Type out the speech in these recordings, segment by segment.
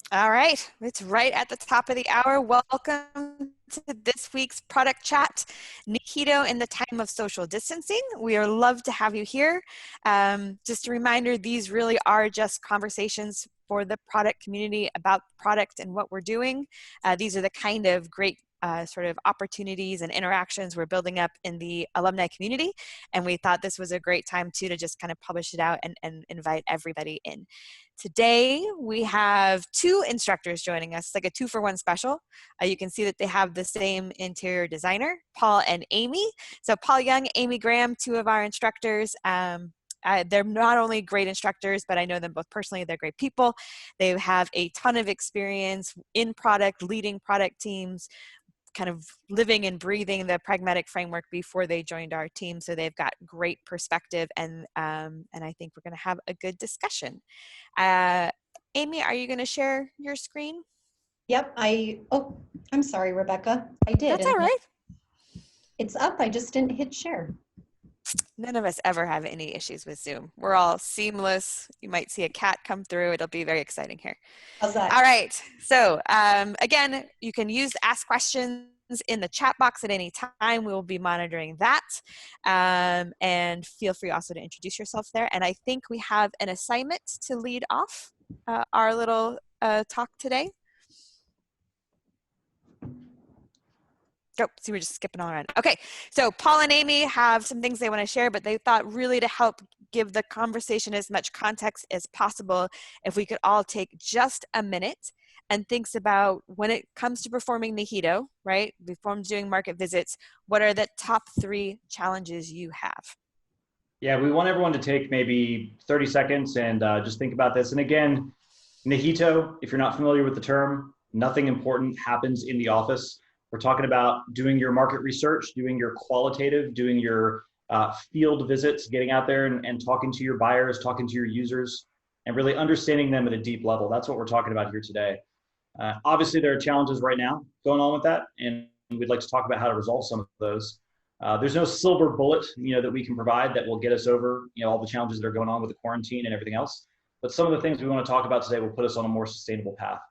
All right, it's right at the top of the hour. Welcome to this week's product chat, NHITO in the time of social distancing. We are love to have you here. Just a reminder, these really are just conversations for the product community about product and what we're doing. These are the kind of great sort of opportunities and interactions we're building up in the alumni community. And we thought this was a great time too to just kind of publish it out and invite everybody in. Today, we have two instructors joining us, like a 2-for-1 special. You can see that they have the same interior designer, Paul and Amy. So Paul Young, Amy Graham, two of our instructors. They're not only great instructors, but I know them both personally. They're great people. They have a ton of experience in product, leading product teams, kind of living and breathing the pragmatic framework before they joined our team. So they've got great perspective, and I think we're going to have a good discussion. Amy, are you going to share your screen? Yep, oh, I'm sorry, Rebecca. I did, That's and all right. it's up. I just didn't hit share. None of us ever have any issues with Zoom. We're all seamless. You might see a cat come through. It'll be very exciting here. How's that? All right. So again, you can use ask questions in the chat box at any time. We will be monitoring that. And feel free also to introduce yourself there. And I think we have an assignment to lead off our little talk today. Oh, see, we're just skipping all around. Okay, so Paul and Amy have some things they want to share, but they thought really to help give the conversation as much context as possible, if we could all take just a minute and thinks about when it comes to performing NHITO, right? Before doing market visits, what are the top 3 challenges you have? Yeah, we want everyone to take maybe 30 seconds and just think about this. And again, NHITO, if you're not familiar with the term, nothing important happens in the office. We're talking about doing your market research, doing your qualitative, doing your field visits, getting out there and talking to your buyers, talking to your users, and really understanding them at a deep level. That's what we're talking about here today. Obviously, there are challenges right now going on with that, and we'd like to talk about how to resolve some of those. There's no silver bullet, that we can provide that will get us over, all the challenges that are going on with the quarantine and everything else. But some of the things we want to talk about today will put us on a more sustainable path.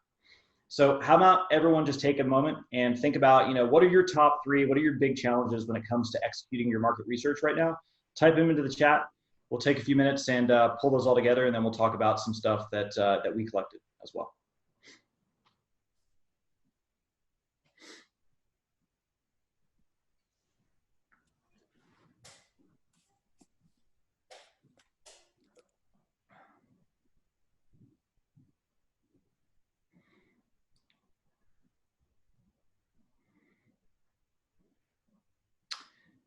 So how about everyone just take a moment and think about, what are your top 3, what are your big challenges when it comes to executing your market research right now? Type them into the chat. We'll take a few minutes and pull those all together, and then we'll talk about some stuff that we collected as well.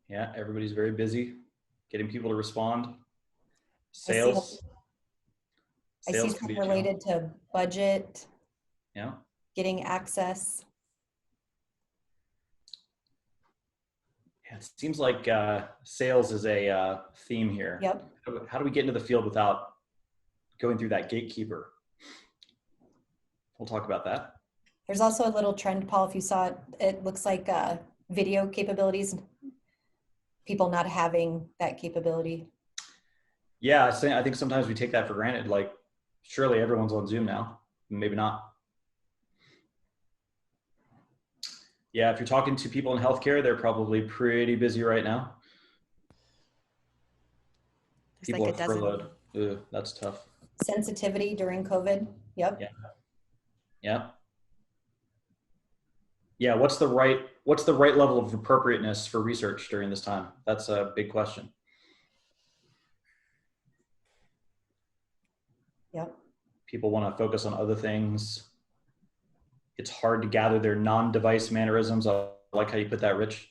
Yeah, everybody's very busy getting people to respond. Sales. I see something related to budget. Yeah. Getting access. Yeah, it seems like sales is a theme here. Yep. How do we get into the field without going through that gatekeeper? We'll talk about that. There's also a little trend, Paul, if you saw it, it looks like video capabilities, people not having that capability. Yeah, I think sometimes we take that for granted. Like, surely everyone's on Zoom now. Maybe not. Yeah, if you're talking to people in healthcare, they're probably pretty busy right now. People are furloughed. Ugh, that's tough. Sensitivity during COVID. Yep. Yeah. Yeah. Yeah. What's the right level of appropriateness for research during this time? That's a big question. Yep. People want to focus on other things. It's hard to gather their non-device mannerisms. I like how you put that, Rich.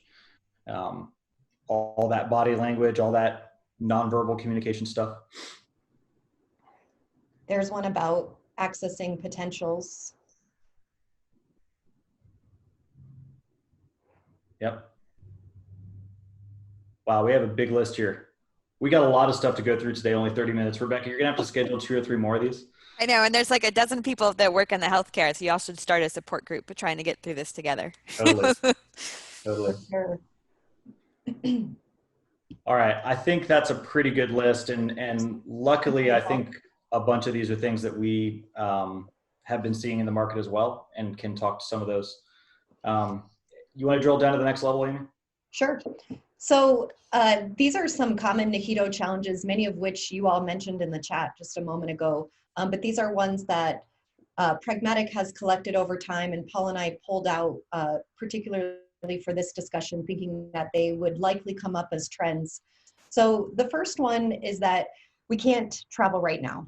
All that body language, all that nonverbal communication stuff. There's one about accessing potentials. Yep. Wow, we have a big list here. We got a lot of stuff to go through today, only 30 minutes. Rebecca, you're gonna have to schedule 2 or 3 more of these. I know, and there's like a dozen people that work in the healthcare, so y'all should start a support group trying to get through this together. Totally. Totally. Sure. All right, I think that's a pretty good list, and luckily I think a bunch of these are things that we have have been seeing in the market as well and can talk to some of those. You want to drill down to the next level, Amy? Sure. So these are some common NHITO challenges, many of which you all mentioned in the chat just a moment ago. But these are ones that Pragmatic has collected over time, and Paul and I pulled out particularly for this discussion, thinking that they would likely come up as trends. So the first one is that we can't travel right now.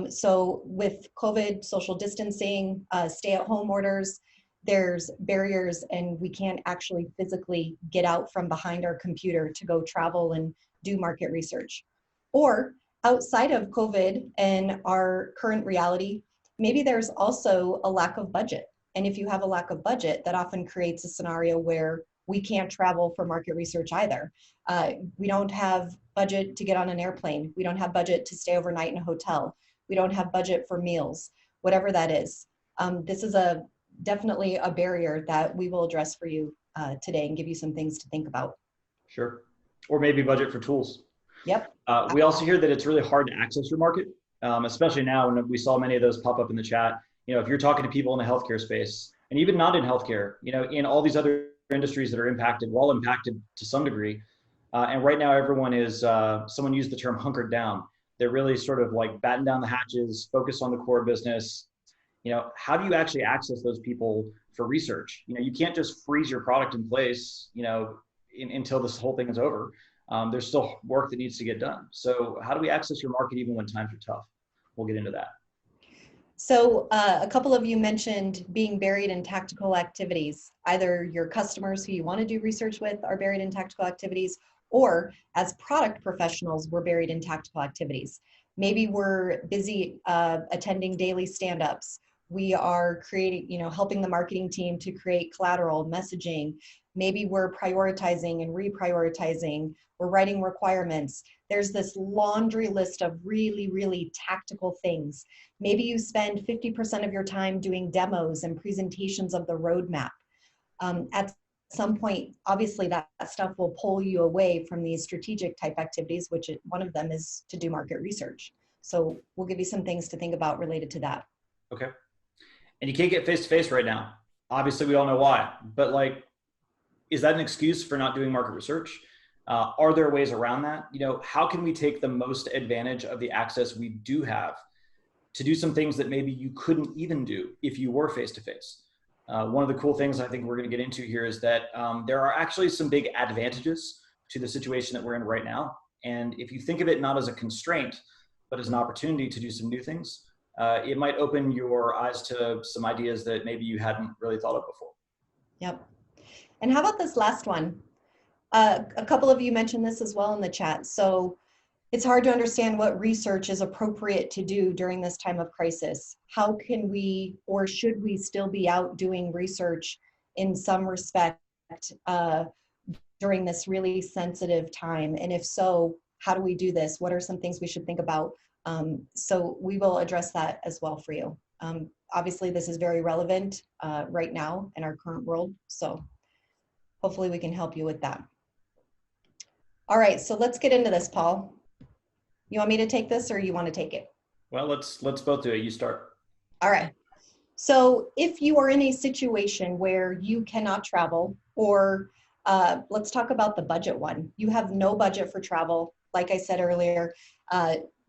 So with COVID, social distancing, stay-at-home orders, there's barriers, and we can't actually physically get out from behind our computer to go travel and do market research. Or outside of COVID and our current reality, maybe there's also a lack of budget. And if you have a lack of budget, that often creates a scenario where we can't travel for market research either. We don't have budget to get on an airplane. We don't have budget to stay overnight in a hotel. We don't have budget for meals, whatever that is. This is definitely a barrier that we will address for you today and give you some things to think about. Sure. Or maybe budget for tools. Yep. We also hear that it's really hard to access your market, especially now when we saw many of those pop up in the chat. You know, if you're talking to people in the healthcare space, and even not in healthcare, you know, in all these other industries that are impacted, we're all impacted to some degree. And right now, everyone is, someone used the term hunkered down. They're really sort of like batten down the hatches, focus on the core business. You know, how do you actually access those people for research? You know, you can't just freeze your product in place, you know, until this whole thing is over. There's still work that needs to get done. So how do we access your market even when times are tough? We'll get into that. So a couple of you mentioned being buried in tactical activities. Either your customers who you want to do research with are buried in tactical activities, or as product professionals, we're buried in tactical activities. Maybe we're busy attending daily stand-ups. We are creating, you know, helping the marketing team to create collateral messaging. Maybe we're prioritizing and reprioritizing. We're writing requirements. There's this laundry list of really, really tactical things. Maybe you spend 50% of your time doing demos and presentations of the roadmap. At some point, obviously that stuff will pull you away from these strategic type activities, which one of them is to do market research. So we'll give you some things to think about related to that. Okay. And you can't get face-to-face right now. Obviously, we all know why, but like, is that an excuse for not doing market research? Are there ways around that? You know, how can we take the most advantage of the access we do have to do some things that maybe you couldn't even do if you were face-to-face? One of the cool things I think we're going to get into here is that there are actually some big advantages to the situation that we're in right now. And if you think of it not as a constraint, but as an opportunity to do some new things, it might open your eyes to some ideas that maybe you hadn't really thought of before. Yep. And how about this last one? A couple of you mentioned this as well in the chat. So it's hard to understand what research is appropriate to do during this time of crisis. How can we, or should we still be out doing research in some respect during this really sensitive time? And if so, how do we do this? What are some things we should think about? So we will address that as well for you. Obviously, this is very relevant right now in our current world. So hopefully we can help you with that. All right, so let's get into this, Paul. You want me to take this or you want to take it? Well, let's both do it. You start. All right. So if you are in a situation where you cannot travel, or let's talk about the budget one. You have no budget for travel. Like I said earlier,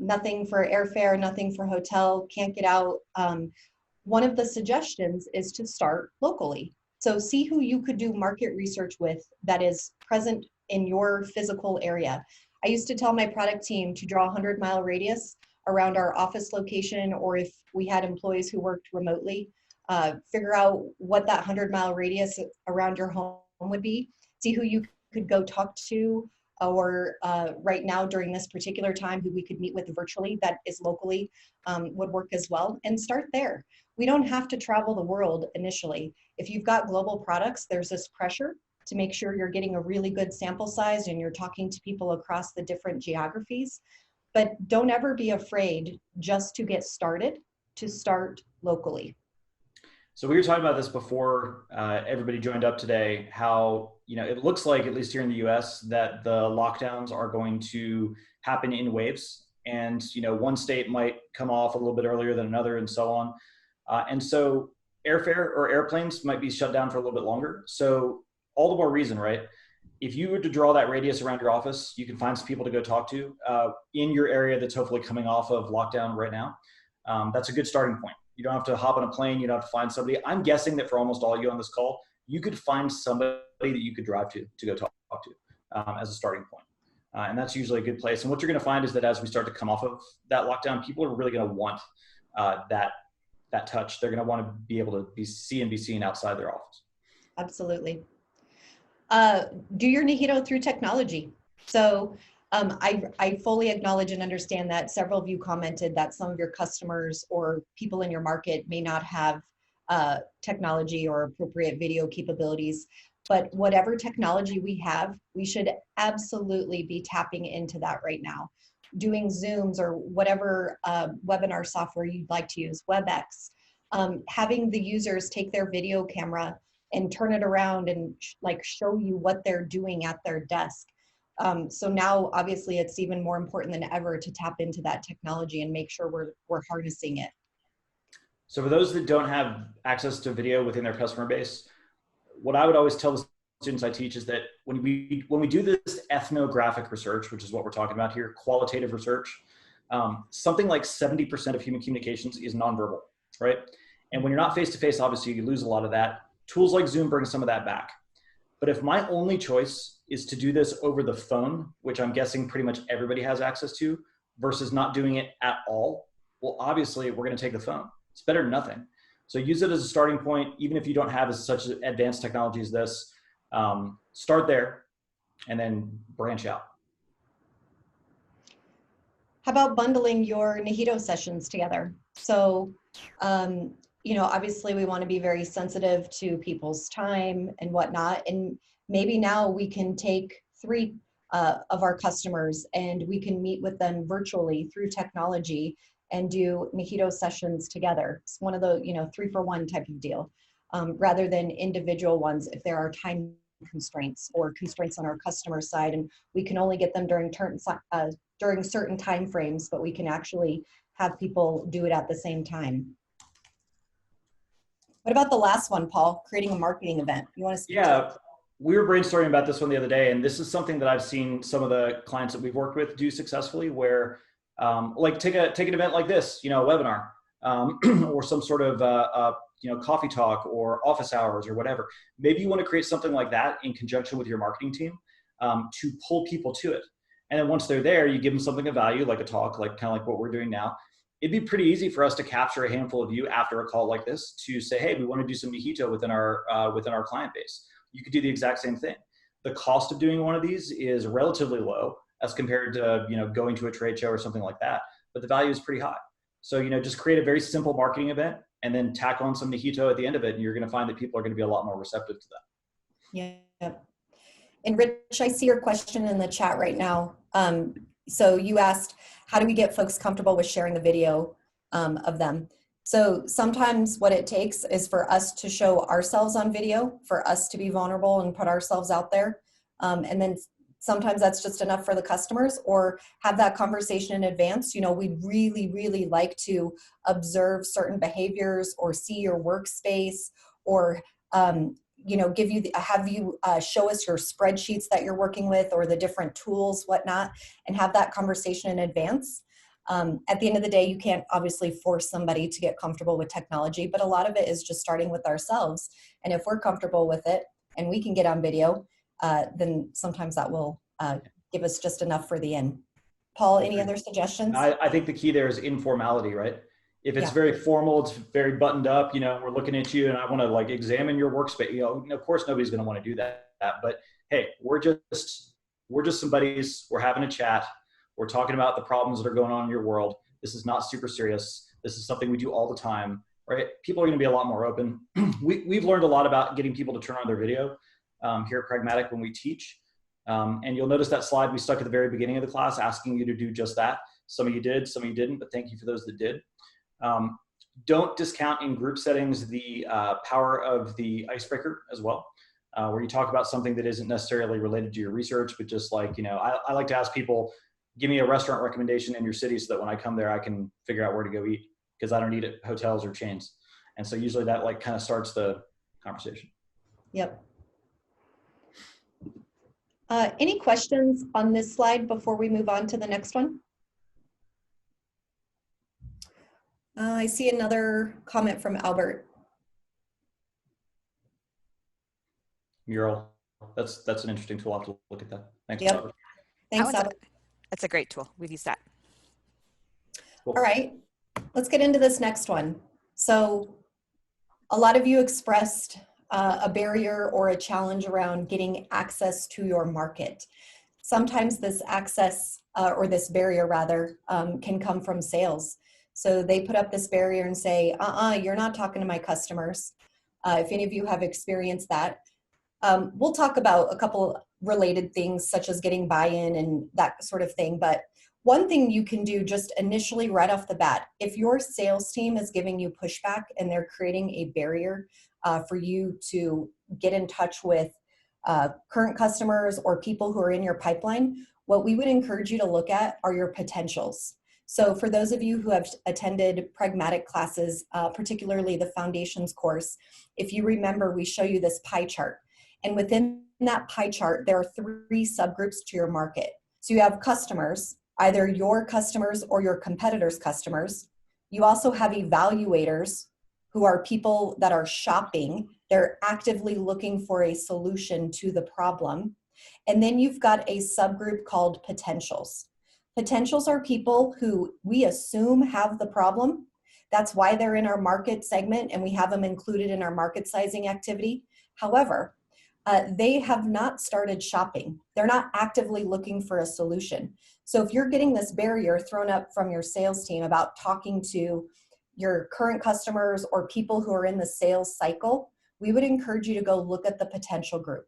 nothing for airfare, nothing for hotel, can't get out. One of the suggestions is to start locally. So see who you could do market research with that is present in your physical area. I used to tell my product team to draw a 100-mile radius around our office location, or if we had employees who worked remotely, figure out what that 100-mile radius around your home would be, see who you could go talk to, or right now during this particular time, who we could meet with virtually that is locally would work as well, and start there. We don't have to travel the world initially. If you've got global products, there's this pressure to make sure you're getting a really good sample size and you're talking to people across the different geographies. But don't ever be afraid just to get started, to start locally. So we were talking about this before everybody joined up today, how, you know, it looks like, at least here in the US, that the lockdowns are going to happen in waves. And, you know, one state might come off a little bit earlier than another and so on. And so airfare or airplanes might be shut down for a little bit longer. So all the more reason, right? If you were to draw that radius around your office, you can find some people to go talk to in your area that's hopefully coming off of lockdown right now. That's a good starting point. You don't have to hop on a plane. You don't have to find somebody. I'm guessing that for almost all of you on this call, you could find somebody that you could drive to go talk to as a starting point. And that's usually a good place. And what you're going to find is that as we start to come off of that lockdown, people are really going to want that touch. They're going to want to be able to be seen outside their office. Absolutely. Do your NHITO through technology. So I fully acknowledge and understand that several of you commented that some of your customers or people in your market may not have technology or appropriate video capabilities. But whatever technology we have, we should absolutely be tapping into that right now. Doing Zooms or whatever webinar software you'd like to use, WebEx, having the users take their video camera and turn it around and like show you what they're doing at their desk. So now obviously it's even more important than ever to tap into that technology and make sure we're harnessing it. So for those that don't have access to video within their customer base, what I would always tell the students I teach is that when we do this ethnographic research, which is what we're talking about here, qualitative research, something like 70% of human communications is nonverbal, right? And when you're not face-to-face, obviously you lose a lot of that. Tools like Zoom bring some of that back. But if my only choice is to do this over the phone, which I'm guessing pretty much everybody has access to, versus not doing it at all, well, obviously we're going to take the phone. It's better than nothing. So use it as a starting point, even if you don't have such advanced technology as this. Start there and then branch out. How about bundling your NHITO sessions together? So, you know, obviously we want to be very sensitive to people's time and whatnot. And maybe now we can take 3 of our customers and we can meet with them virtually through technology and do NHITO sessions together. It's one of the, 3-for-1 type of deal, rather than individual ones if there are time constraints or constraints on our customer side, and we can only get them during certain time frames, but we can actually have people do it at the same time. What about the last one, Paul? Creating a marketing event. You want to speak to it? We were brainstorming about this one the other day, and this is something that I've seen some of the clients that we've worked with do successfully, where like take an event like this, a webinar, or some sort of coffee talk or office hours or whatever. Maybe you want to create something like that in conjunction with your marketing team to pull people to it. And then once they're there, you give them something of value, like a talk, kind of like what we're doing now. It'd be pretty easy for us to capture a handful of you after a call like this to say, hey, we want to do some NHITO within our client base. You could do the exact same thing. The cost of doing one of these is relatively low as compared to going to a trade show or something like that, but the value is pretty high. So just create a very simple marketing event and then tack on some NHITO at the end of it, and you're going to find that people are going to be a lot more receptive to that. Yeah. And Rich, I see your question in the chat right now. So you asked, how do we get folks comfortable with sharing the video of them? So sometimes what it takes is for us to show ourselves on video, for us to be vulnerable and put ourselves out there. And then sometimes that's just enough for the customers, or have that conversation in advance. We'd really, really like to observe certain behaviors or see your workspace, or have you show us your spreadsheets that you're working with or the different tools, whatnot, and have that conversation in advance. At the end of the day, you can't obviously force somebody to get comfortable with technology, but a lot of it is just starting with ourselves. And if we're comfortable with it and we can get on video, then sometimes that will give us just enough for the end. Paul, any other suggestions? I think the key there is informality, right? If it's very formal, it's very buttoned up, we're looking at you and I want to examine your workspace, of course nobody's going to want to do that, but hey, we're just some buddies, we're having a chat, we're talking about the problems that are going on in your world. This is not super serious. This is something we do all the time, right? People are going to be a lot more open. We've learned a lot about getting people to turn on their video here at Pragmatic when we teach. And you'll notice that slide we stuck at the very beginning of the class asking you to do just that. Some of you did, some of you didn't, but thank you for those that did. Don't discount in group settings the power of the icebreaker as well, where you talk about something that isn't necessarily related to your research, but just I like to ask people, give me a restaurant recommendation in your city so that when I come there, I can figure out where to go eat, because I don't eat at hotels or chains. And so usually that like kind of starts the conversation. Yep. Any questions on this slide before we move on to the next one? I see another comment from Albert. Mural. That's an interesting tool. I'll have to look at that. Thanks, Yep. Albert. Thanks, Albert. That's a great tool. We've used that. Cool. All right, let's get into this next one. So a lot of you expressed a barrier or a challenge around getting access to your market. Sometimes this access or this barrier rather can come from sales. So they put up this barrier and say, you're not talking to my customers. If any of you have experienced that, we'll talk about a couple related things such as getting buy-in and that sort of thing. But one thing you can do just initially right off the bat, if your sales team is giving you pushback and they're creating a barrier for you to get in touch with current customers or people who are in your pipeline, what we would encourage you to look at are your potentials. So for those of you who have attended pragmatic classes, particularly the foundations course, if you remember, we show you this pie chart. And within that pie chart, there are 3 subgroups to your market. So you have customers, either your customers or your competitors' customers. You also have evaluators, who are people that are shopping. They're actively looking for a solution to the problem. And then you've got a subgroup called potentials. Potentials are people who we assume have the problem. That's why they're in our market segment and we have them included in our market sizing activity. However, they have not started shopping. They're not actively looking for a solution. So if you're getting this barrier thrown up from your sales team about talking to your current customers or people who are in the sales cycle, we would encourage you to go look at the potential group.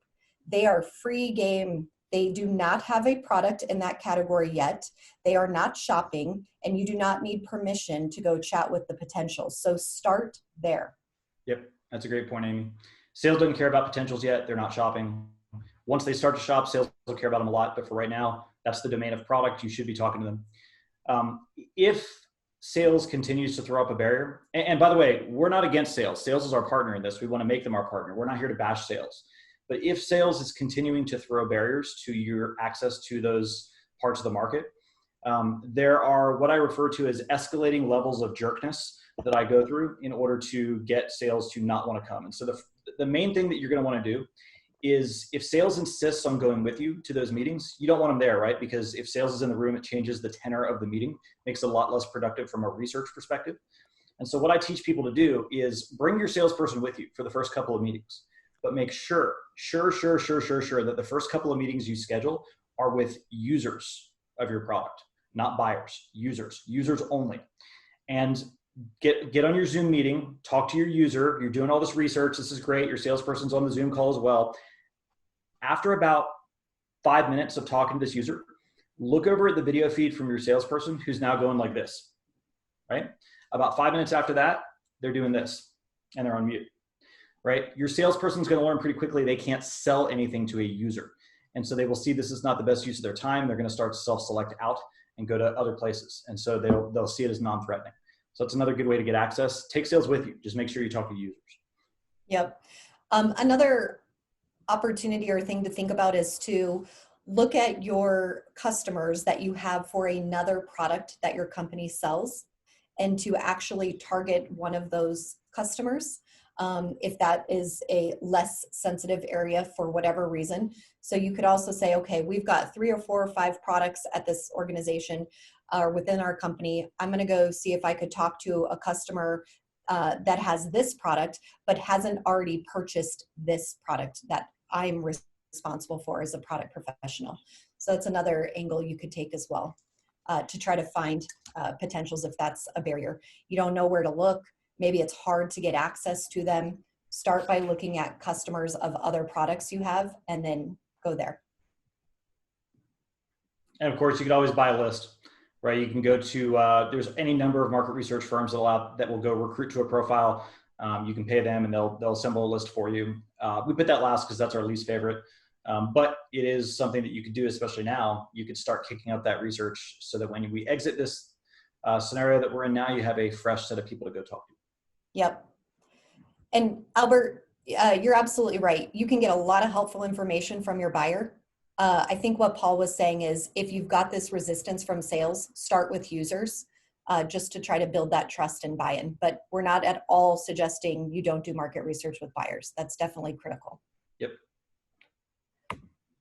They are free game. They do not have a product in that category yet. They are not shopping, and you do not need permission to go chat with the potentials. So start there. Yep, that's a great point, Amy. Sales doesn't care about potentials yet. They're not shopping. Once they start to shop, sales will care about them a lot. But for right now, that's the domain of product. You should be talking to them. If sales continues to throw up a barrier, and by the way, we're not against sales. Sales is our partner in this. We want to make them our partner. We're not here to bash sales. But if sales is continuing to throw barriers to your access to those parts of the market, there are what I refer to as escalating levels of jerkness that I go through in order to get sales to not want to come. And so the main thing that you're going to want to do is if sales insists on going with you to those meetings, you don't want them there, right? Because if sales is in the room, it changes the tenor of the meeting, makes it a lot less productive from a research perspective. And so what I teach people to do is bring your salesperson with you for the first couple of meetings, but make sure that the first couple of meetings you schedule are with users of your product, not buyers, users only. And get on your Zoom meeting, talk to your user. You're doing all this research. This is great. Your salesperson's on the Zoom call as well. After about 5 minutes of talking to this user, look over at the video feed from your salesperson who's now going like this, right? About 5 minutes after that, they're doing this and they're on mute, right? Your salesperson's going to learn pretty quickly they can't sell anything to a user. And so they will see this is not the best use of their time. They're going to start to self-select out and go to other places. And so they'll see it as non-threatening. So that's another good way to get access. Take sales with you. Just make sure you talk to users. Yep. Another opportunity or thing to think about is to look at your customers that you have for another product that your company sells and to actually target one of those customers if that is a less sensitive area for whatever reason. So you could also say, okay, we've got 3 or 4 or 5 products at this organization or within our company. I'm going to go see if I could talk to a customer that has this product, but hasn't already purchased this product that I'm responsible for as a product professional. So that's another angle you could take as well to try to find potentials if that's a barrier. You don't know where to look. Maybe it's hard to get access to them. Start by looking at customers of other products you have and then go there. And of course, you could always buy a list, right? You can go to, there's any number of market research firms that will go recruit to a profile. You can pay them and they'll assemble a list for you. We put that last because that's our least favorite. But it is something that you could do, especially now. You could start kicking up that research so that when we exit this scenario that we're in now, you have a fresh set of people to go talk to. Yep. And Albert, you're absolutely right. You can get a lot of helpful information from your buyer. I think what Paul was saying is if you've got this resistance from sales, start with users just to try to build that trust and buy-in. But we're not at all suggesting you don't do market research with buyers. That's definitely critical. Yep.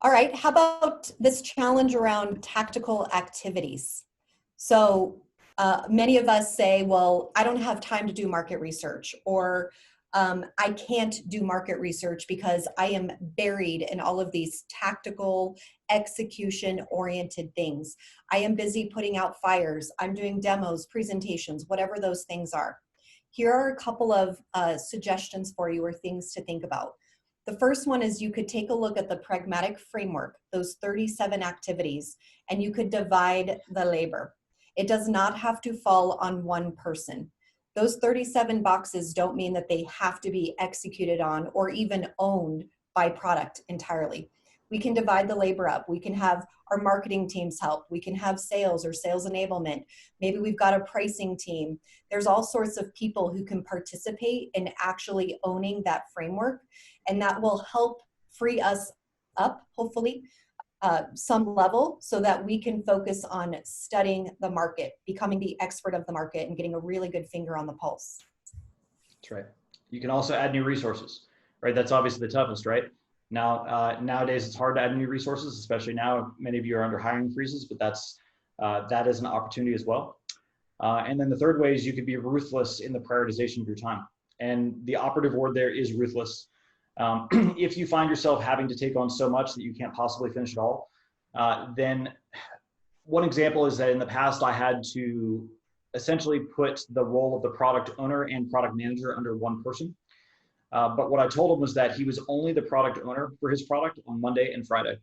All right, how about this challenge around tactical activities? So many of us say, well, I don't have time to do market research, or I can't do market research because I am buried in all of these tactical, execution-oriented things. I am busy putting out fires. I'm doing demos, presentations, whatever those things are. Here are a couple of suggestions for you or things to think about. The first one is you could take a look at the pragmatic framework, those 37 activities, and you could divide the labor. It does not have to fall on one person. Those 37 boxes don't mean that they have to be executed on or even owned by product entirely. We can divide the labor up. We can have our marketing teams help. We can have sales or sales enablement. Maybe we've got a pricing team. There's all sorts of people who can participate in actually owning that framework, and that will help free us up, hopefully, some level so that we can focus on studying the market, becoming the expert of the market, and getting a really good finger on the pulse. That's right. You can also add new resources, right? That's obviously the toughest, right? Now, nowadays it's hard to add new resources, especially now many of you are under hiring freezes, but that is an opportunity as well. And then the third way is you could be ruthless in the prioritization of your time. And the operative word there is ruthless. If you find yourself having to take on so much that you can't possibly finish it all, then one example is that in the past I had to essentially put the role of the product owner and product manager under one person. But what I told him was that he was only the product owner for his product on Monday and Friday.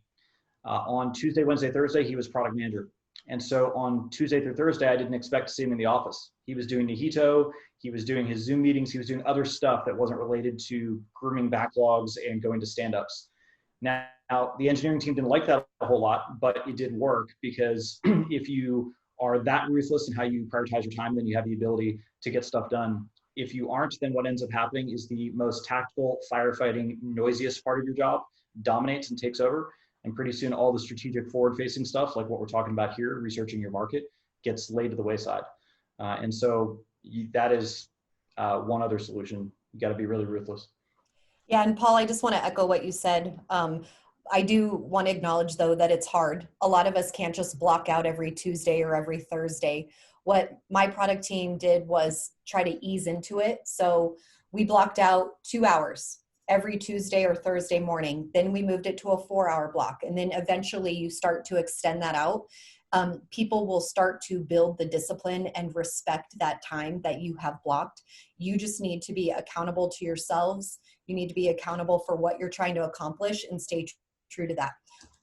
On Tuesday, Wednesday, Thursday, he was product manager. And so on Tuesday through Thursday, I didn't expect to see him in the office. He was doing NHITO, he was doing his Zoom meetings, he was doing other stuff that wasn't related to grooming backlogs and going to stand-ups. Now, the engineering team didn't like that a whole lot, but it did work because if you are that ruthless in how you prioritize your time, then you have the ability to get stuff done. If you aren't, then what ends up happening is the most tactical, firefighting, noisiest part of your job dominates and takes over. And pretty soon all the strategic forward-facing stuff, like what we're talking about here, researching your market, gets laid to the wayside. And so that is one other solution. You got to be really ruthless. Yeah, and Paul, I just want to echo what you said. I do want to acknowledge, though, that it's hard. A lot of us can't just block out every Tuesday or every Thursday. What my product team did was try to ease into it. So we blocked out 2 hours every Tuesday or Thursday morning. Then we moved it to a 4-hour block. And then eventually you start to extend that out. People will start to build the discipline and respect that time that you have blocked. You just need to be accountable to yourselves. You need to be accountable for what you're trying to accomplish and stay true to that.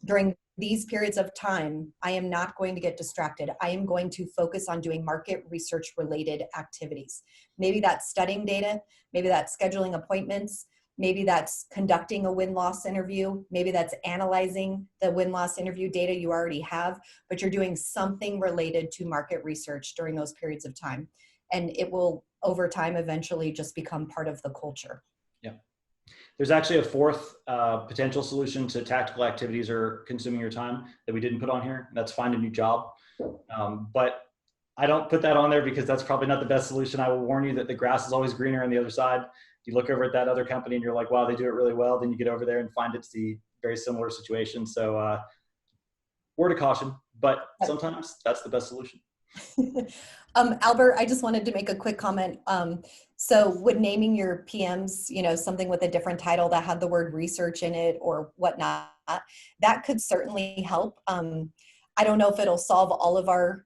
During these periods of time, I am not going to get distracted. I am going to focus on doing market research related activities. Maybe that's studying data, maybe that's scheduling appointments, maybe that's conducting a win-loss interview, maybe that's analyzing the win-loss interview data you already have, but you're doing something related to market research during those periods of time. And it will, over time, eventually just become part of the culture. Yeah. There's actually a fourth potential solution to tactical activities or consuming your time that we didn't put on here. And that's find a new job. But I don't put that on there because that's probably not the best solution. I will warn you that the grass is always greener on the other side. You look over at that other company and you're like, wow, they do it really well. Then you get over there and find it's the very similar situation. So word of caution, but sometimes that's the best solution. Albert, I just wanted to make a quick comment. So with naming your PMs, something with a different title that had the word research in it or whatnot, that could certainly help. I don't know if it'll solve all of our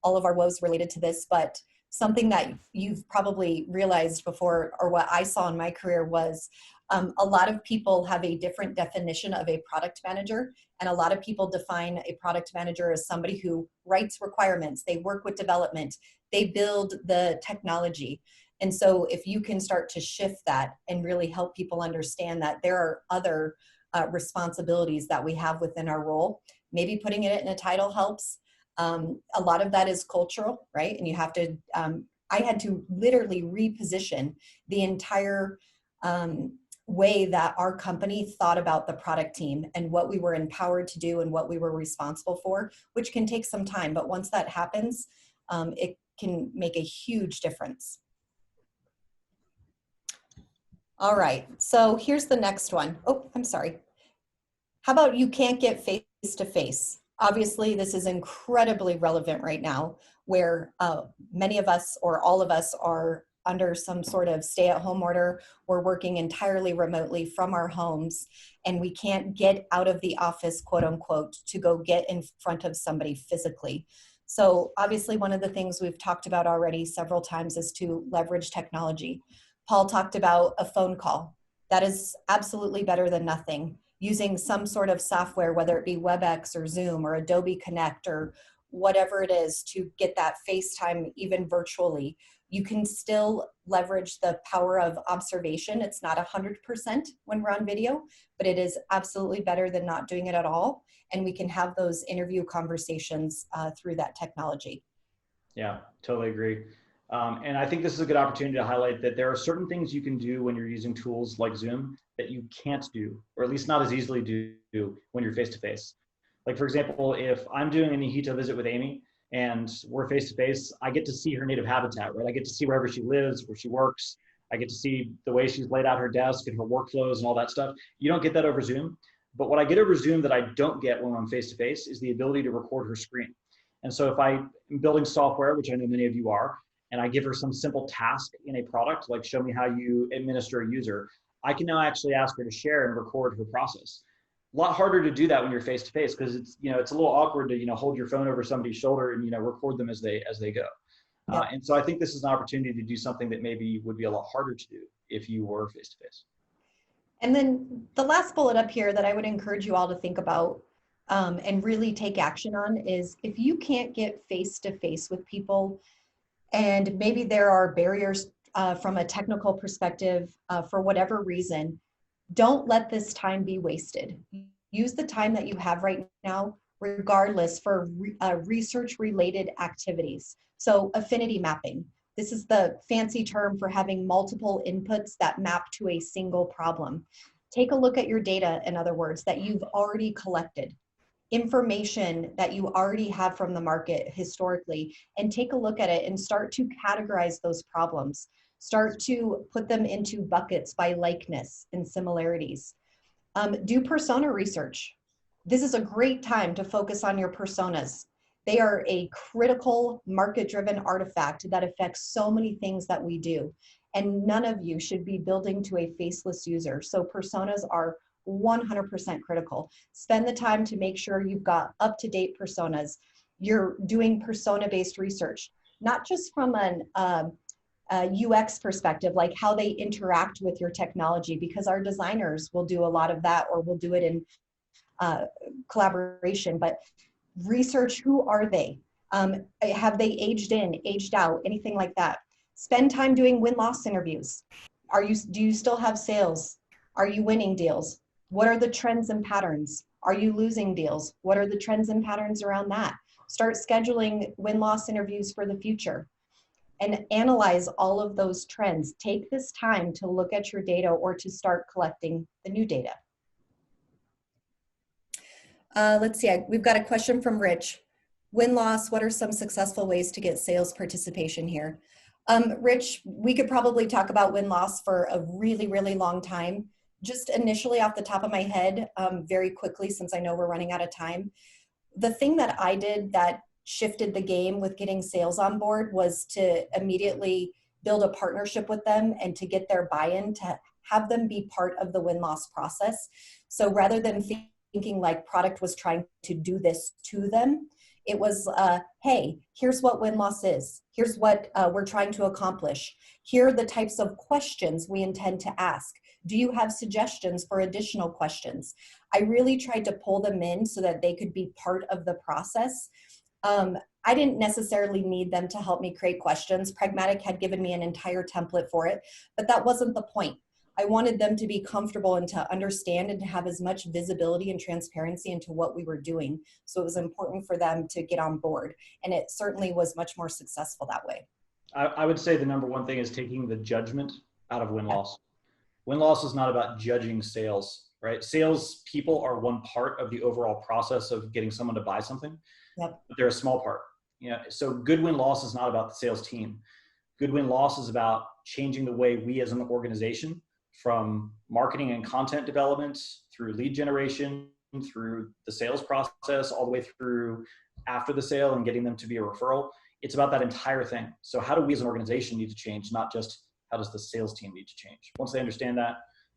woes related to this, but something that you've probably realized before, or what I saw in my career, was a lot of people have a different definition of a product manager. And a lot of people define a product manager as somebody who writes requirements, they work with development, they build the technology. And so if you can start to shift that and really help people understand that there are other responsibilities that we have within our role, maybe putting it in a title helps. A lot of that is cultural, right? And you have to I had to literally reposition the entire way that our company thought about the product team and what we were empowered to do and what we were responsible for, which can take some time. But once that happens, it can make a huge difference. All right, so here's the next one. Oh, I'm sorry. How about you can't get face-to-face? Obviously, this is incredibly relevant right now, where many of us or all of us are under some sort of stay-at-home order. We're working entirely remotely from our homes, and we can't get out of the office, quote unquote, to go get in front of somebody physically. So obviously, one of the things we've talked about already several times is to leverage technology. Paul talked about a phone call. That is absolutely better than nothing. Using some sort of software, whether it be WebEx or Zoom or Adobe Connect or whatever it is, to get that FaceTime even virtually. You can still leverage the power of observation. It's not 100% when we're on video, but it is absolutely better than not doing it at all. And we can have those interview conversations through that technology. Yeah, totally agree. And I think this is a good opportunity to highlight that there are certain things you can do when you're using tools like Zoom that you can't do, or at least not as easily do when you're face-to-face. Like, for example, if I'm doing a NHITO visit with Amy and we're face-to-face, I get to see her native habitat, right? I get to see wherever she lives, where she works. I get to see the way she's laid out her desk and her workflows and all that stuff. You don't get that over Zoom. But what I get over Zoom that I don't get when I'm face-to-face is the ability to record her screen. And so if I'm building software, which I know many of you are, and I give her some simple task in a product, like show me how you administer a user, I can now actually ask her to share and record her process. A lot harder to do that when you're face to face, because it's, it's a little awkward to hold your phone over somebody's shoulder and record them as they go. Yep. And so I think this is an opportunity to do something that maybe would be a lot harder to do if you were face to face. And then the last bullet up here that I would encourage you all to think about and really take action on is, if you can't get face to face with people, and maybe there are barriers from a technical perspective for whatever reason, don't let this time be wasted. Use the time that you have right now, regardless, for research-related activities. So affinity mapping. This is the fancy term for having multiple inputs that map to a single problem. Take a look at your data, in other words, that you've already collected. Information that you already have from the market historically, and take a look at it and start to categorize those problems. Start to put them into buckets by likeness and similarities. Do persona research. This is a great time to focus on your personas. They are a critical market-driven artifact that affects so many things that we do. And none of you should be building to a faceless user. So personas are 100% critical. Spend the time to make sure you've got up-to-date personas. You're doing persona-based research, not just from an UX perspective, like how they interact with your technology, because our designers will do a lot of that, or we'll do it in collaboration, but research, who are they? Have they aged in, aged out, anything like that? Spend time doing win-loss interviews. Do you still have sales? Are you winning deals? What are the trends and patterns? Are you losing deals? What are the trends and patterns around that? Start scheduling win-loss interviews for the future and analyze all of those trends. Take this time to look at your data or to start collecting the new data. Let's see, we've got a question from Rich. Win-loss, what are some successful ways to get sales participation here? Rich, we could probably talk about win-loss for a really, really long time. Just initially off the top of my head, very quickly, since I know we're running out of time, the thing that I did that shifted the game with getting sales on board was to immediately build a partnership with them and to get their buy-in, to have them be part of the win-loss process. So rather than thinking like product was trying to do this to them, it was, hey, here's what win-loss is. Here's what we're trying to accomplish. Here are the types of questions we intend to ask. Do you have suggestions for additional questions? I really tried to pull them in so that they could be part of the process. I didn't necessarily need them to help me create questions. Pragmatic had given me an entire template for it, but that wasn't the point. I wanted them to be comfortable and to understand and to have as much visibility and transparency into what we were doing. So it was important for them to get on board. And it certainly was much more successful that way. I would say the number one thing is taking the judgment out of win-loss. Win-loss is not about judging sales, right? Sales people are one part of the overall process of getting someone to buy something, Yep. but they're a small part. You know, so good win-loss is not about the sales team. Good win-loss is about changing the way we as an organization, from marketing and content development through lead generation, through the sales process, all the way through after the sale and getting them to be a referral. It's about that entire thing. So how do we as an organization need to change, not just how does the sales team need to change? Once they understand that,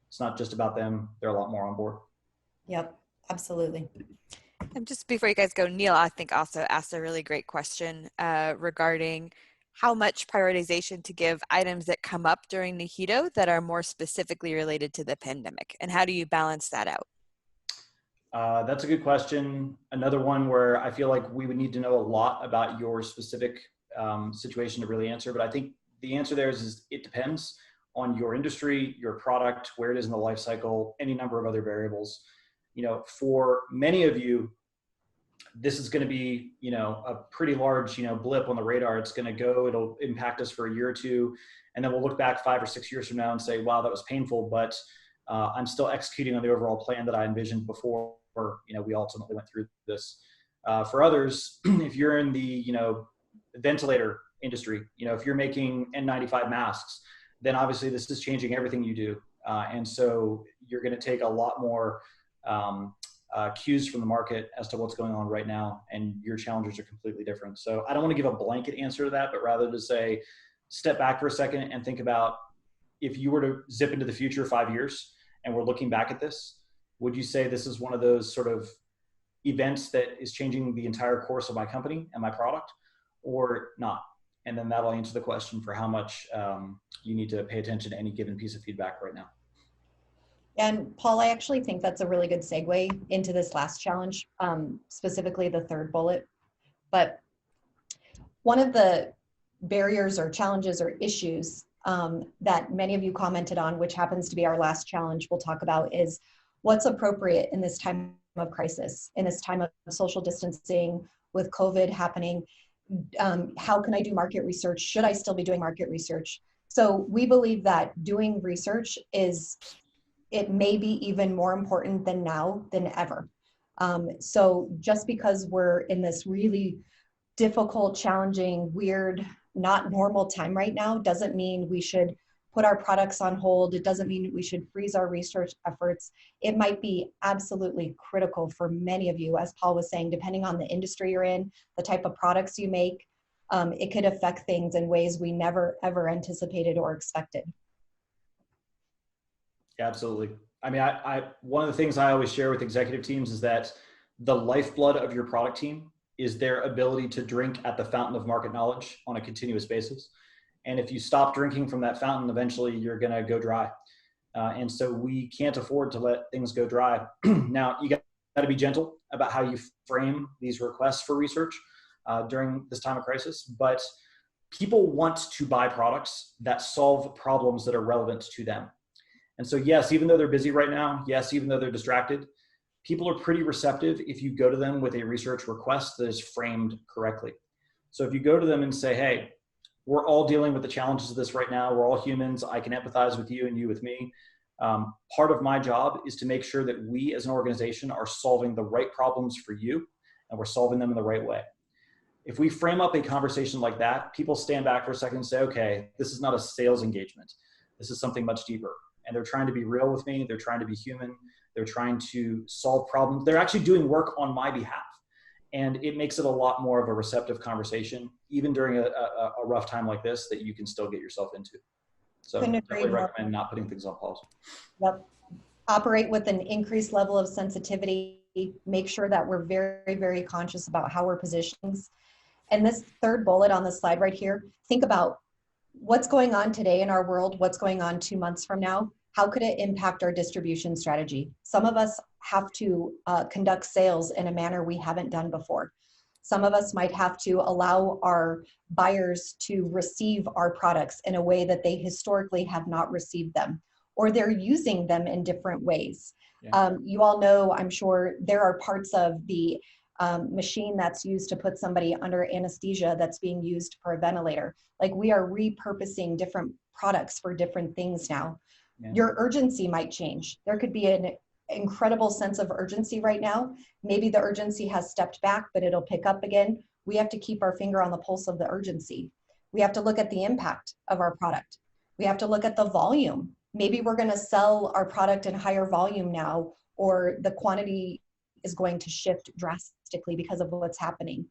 it's not just about them, they're a lot more on board. Yep, absolutely. And just before you guys go, Neil, I think also asked a really great question regarding how much prioritization to give items that come up during NHITO that are more specifically related to the pandemic, and how do you balance that out? That's a good question. Another one where I feel like we would need to know a lot about your specific situation to really answer, but I think the answer there is it depends on your industry, your product, where it is in the life cycle, any number of other variables. You know, for many of you, this is going to be, you know, a pretty large, you know, blip on the radar. It's going to go, it'll impact us for a year or two. And then we'll look back 5 or 6 years from now and say, wow, that was painful, but I'm still executing on the overall plan that I envisioned before, you know, we ultimately went through this. For others, if you're in the, you know, ventilator industry, you know, if you're making N95 masks, then obviously this is changing everything you do. And so you're going to take a lot more cues from the market as to what's going on right now, and your challenges are completely different. So I don't want to give a blanket answer to that, but rather to say, step back for a second and think about, if you were to zip into the future 5 years and we're looking back at this, would you say this is one of those sort of events that is changing the entire course of my company and my product, or not? And then that'll answer the question for how much you need to pay attention to any given piece of feedback right now. And Paul, I actually think that's a really good segue into this last challenge, specifically the third bullet. But one of the barriers or challenges or issues that many of you commented on, which happens to be our last challenge we'll talk about, is what's appropriate in this time of crisis, in this time of social distancing, with COVID happening. How can I do market research? Should I still be doing market research? So we believe that doing research it may be even more important than now than ever. So just because we're in this really difficult, challenging, weird, not normal time right now doesn't mean we should put our products on hold. It doesn't mean we should freeze our research efforts. It might be absolutely critical for many of you, as Paul was saying, depending on the industry you're in, the type of products you make, it could affect things in ways we never, ever anticipated or expected. Absolutely. I mean, one of the things I always share with executive teams is that the lifeblood of your product team is their ability to drink at the fountain of market knowledge on a continuous basis. And if you stop drinking from that fountain, eventually you're going to go dry. And so we can't afford to let things go dry. Now, you got to be gentle about how you frame these requests for research during this time of crisis. But people want to buy products that solve problems that are relevant to them. And so, yes, even though they're busy right now, yes, even though they're distracted, people are pretty receptive if you go to them with a research request that is framed correctly. So if you go to them and say, hey, we're all dealing with the challenges of this right now. We're all humans. I can empathize with you and you with me. Part of my job is to make sure that we as an organization are solving the right problems for you, and we're solving them in the right way. If we frame up a conversation like that, people stand back for a second and say, okay, this is not a sales engagement. This is something much deeper. And they're trying to be real with me. They're trying to be human. They're trying to solve problems. They're actually doing work on my behalf. And it makes it a lot more of a receptive conversation, even during a rough time like this, that you can still get yourself into. So definitely recommend not putting things on pause. Yep. Operate with an increased level of sensitivity. Make sure that we're very, very conscious about how we're positioned. And this third bullet on the slide right here, think about what's going on today in our world, what's going on 2 months from now. How could it impact our distribution strategy? Some of us have to conduct sales in a manner we haven't done before. Some of us might have to allow our buyers to receive our products in a way that they historically have not received them, or they're using them in different ways. Yeah. You all know, I'm sure, there are parts of the machine that's used to put somebody under anesthesia that's being used for a ventilator. Like, we are repurposing different products for different things now. Yeah. Your urgency might change. There could be an incredible sense of urgency right now. Maybe the urgency has stepped back, but it'll pick up again. We have to keep our finger on the pulse of the urgency. We have to look at the impact of our product. We have to look at the volume. Maybe we're going to sell our product in higher volume now, or the quantity is going to shift drastically because of what's happening.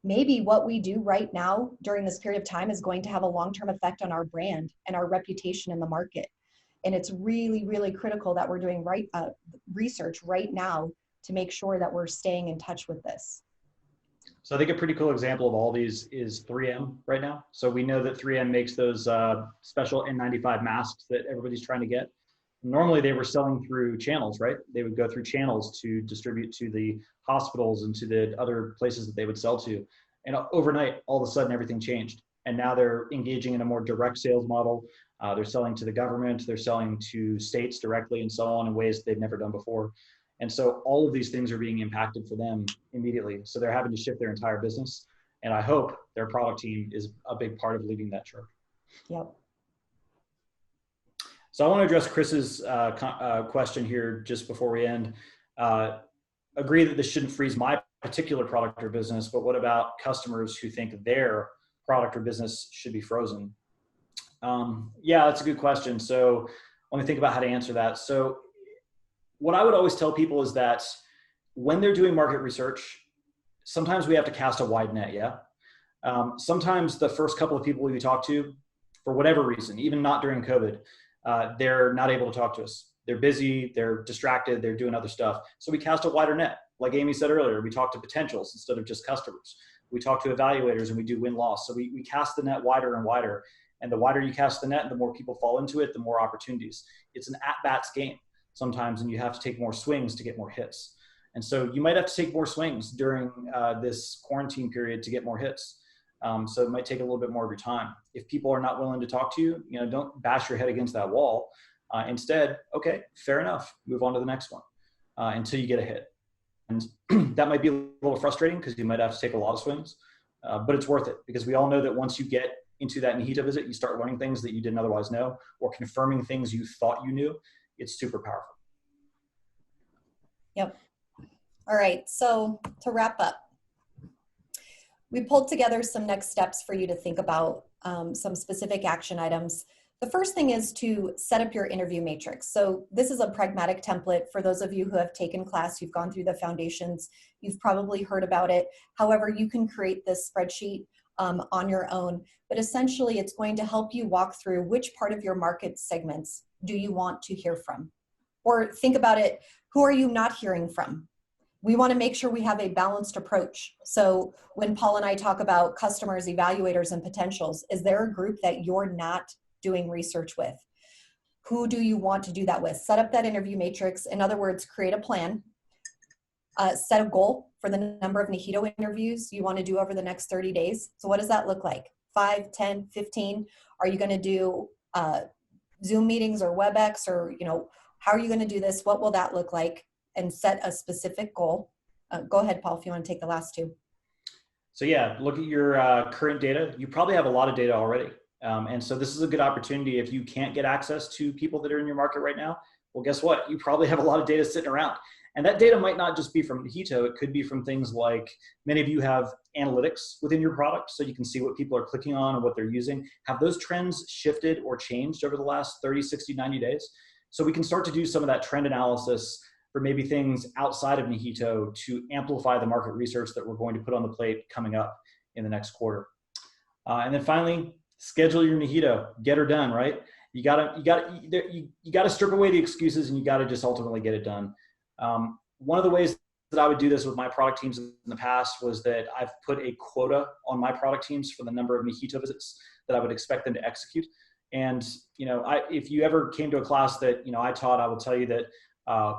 Maybe what we do right now during this period of time is going to have a long-term effect on our brand and our reputation in the market. And it's really, really critical that we're doing research right now to make sure that we're staying in touch with this. So I think a pretty cool example of all these is 3M right now. So we know that 3M makes those special N95 masks that everybody's trying to get. Normally they were selling through channels, right? They would go through channels to distribute to the hospitals and to the other places that they would sell to. And overnight, all of a sudden, everything changed. And now they're engaging in a more direct sales model. They're selling to the government, they're selling to states directly and so on in ways they've never done before. And so all of these things are being impacted for them immediately. So they're having to shift their entire business. And I hope their product team is a big part of leading that charge. Yep. So I want to address Chris's question here just before we end. Agree that this shouldn't freeze my particular product or business, but what about customers who think their product or business should be frozen? Yeah, that's a good question. So let me think about how to answer that. So what I would always tell people is that when they're doing market research, sometimes we have to cast a wide net, yeah? Sometimes the first couple of people we talk to, for whatever reason, even not during COVID, they're not able to talk to us. They're busy, they're distracted, they're doing other stuff. So we cast a wider net. Like Amy said earlier, we talk to potentials instead of just customers. We talk to evaluators and we do win-loss. So we cast the net wider and wider. And the wider you cast the net, the more people fall into it, the more opportunities. It's an at-bats game sometimes, and you have to take more swings to get more hits. And so you might have to take more swings during this quarantine period to get more hits. So it might take a little bit more of your time. If people are not willing to talk to you, don't bash your head against that wall. Instead, okay, fair enough. Move on to the next one until you get a hit. And that might be a little frustrating because you might have to take a lot of swings, but it's worth it because we all know that once you get into that NHITO visit, you start learning things that you didn't otherwise know or confirming things you thought you knew. It's super powerful. Yep. All right, so to wrap up, we pulled together some next steps for you to think about, some specific action items. The first thing is to set up your interview matrix. So this is a pragmatic template for those of you who have taken class, you've gone through the foundations, you've probably heard about it. However, you can create this spreadsheet on your own, but essentially it's going to help you walk through which part of your market segments do you want to hear from? Or think about it, who are you not hearing from? We want to make sure we have a balanced approach. So when Paul and I talk about customers, evaluators, and potentials, is there a group that you're not doing research with? Who do you want to do that with? Set up that interview matrix. In other words, create a plan, set a goal for the number of NHITO interviews you want to do over the next 30 days. So what does that look like? 5, 10, 15? Are you going to do Zoom meetings or WebEx, or how are you going to do this? What will that look like? And set a specific goal. Go ahead, Paul, if you want to take the last two. So yeah, look at your current data. You probably have a lot of data already. And so this is a good opportunity. If you can't get access to people that are in your market right now, well, guess what? You probably have a lot of data sitting around. And that data might not just be from NHITO. It could be from things like, many of you have analytics within your product, so you can see what people are clicking on and what they're using. Have those trends shifted or changed over the last 30, 60, 90 days? So we can start to do some of that trend analysis for maybe things outside of NHITO to amplify the market research that we're going to put on the plate coming up in the next quarter. And then finally, schedule your NHITO, get her done, right? You gotta strip away the excuses and you gotta just ultimately get it done. One of the ways that I would do this with my product teams in the past was that I've put a quota on my product teams for the number of NHITO visits that I would expect them to execute. And if you ever came to a class that I taught, I will tell you that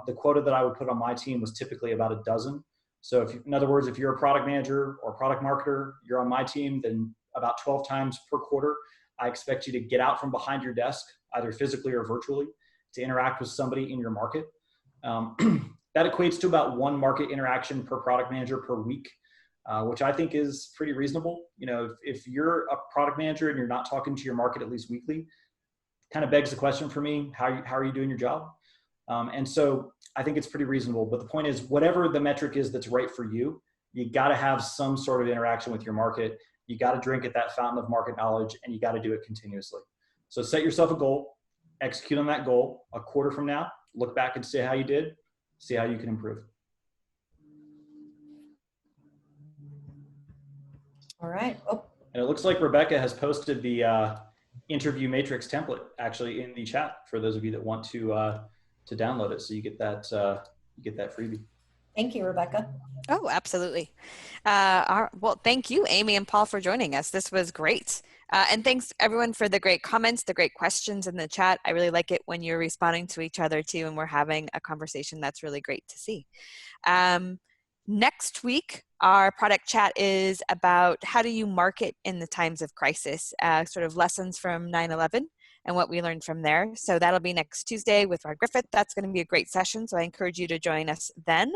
the quota that I would put on my team was typically about a dozen. So in other words, if you're a product manager or product marketer, you're on my team, then about 12 times per quarter, I expect you to get out from behind your desk, either physically or virtually, to interact with somebody in your market. That equates to about 1 market interaction per product manager per week, which I think is pretty reasonable. You know, if you're a product manager and you're not talking to your market at least weekly, kind of begs the question for me, how are you doing your job? And so I think it's pretty reasonable. But the point is, whatever the metric is that's right for you, you got to have some sort of interaction with your market. You got to drink at that fountain of market knowledge, and you got to do it continuously. So set yourself a goal, execute on that goal. A quarter from now, look back and see how you did, see how you can improve. All right. Oh. And it looks like Rebecca has posted the interview matrix template actually in the chat for those of you that want to download it. So you get that freebie. Thank you, Rebecca. Oh, absolutely. Well, thank you, Amy and Paul, for joining us. This was great. And thanks everyone for the great comments, the great questions in the chat. I really like it when you're responding to each other too, and we're having a conversation. That's really great to see. Next week, our product chat is about how do you market in the times of crisis, sort of lessons from 9/11 and what we learned from there. So that'll be next Tuesday with Rod Griffith. That's going to be a great session, so I encourage you to join us then.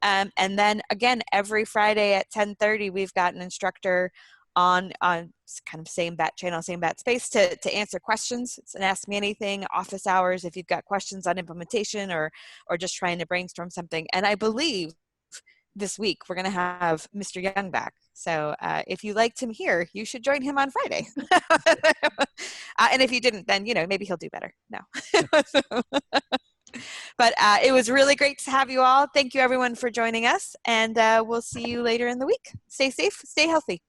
And then again, every Friday at 10:30, we've got an instructor on kind of same bat channel, same bat space to answer questions. It's an Ask Me Anything, office hours if you've got questions on implementation or just trying to brainstorm something. And I believe this week we're going to have Mr. Young back. So if you liked him here, you should join him on Friday. And if you didn't, then, you know, maybe he'll do better. No. But it was really great to have you all. Thank you everyone for joining us, and we'll see you later in the week. Stay safe, stay healthy.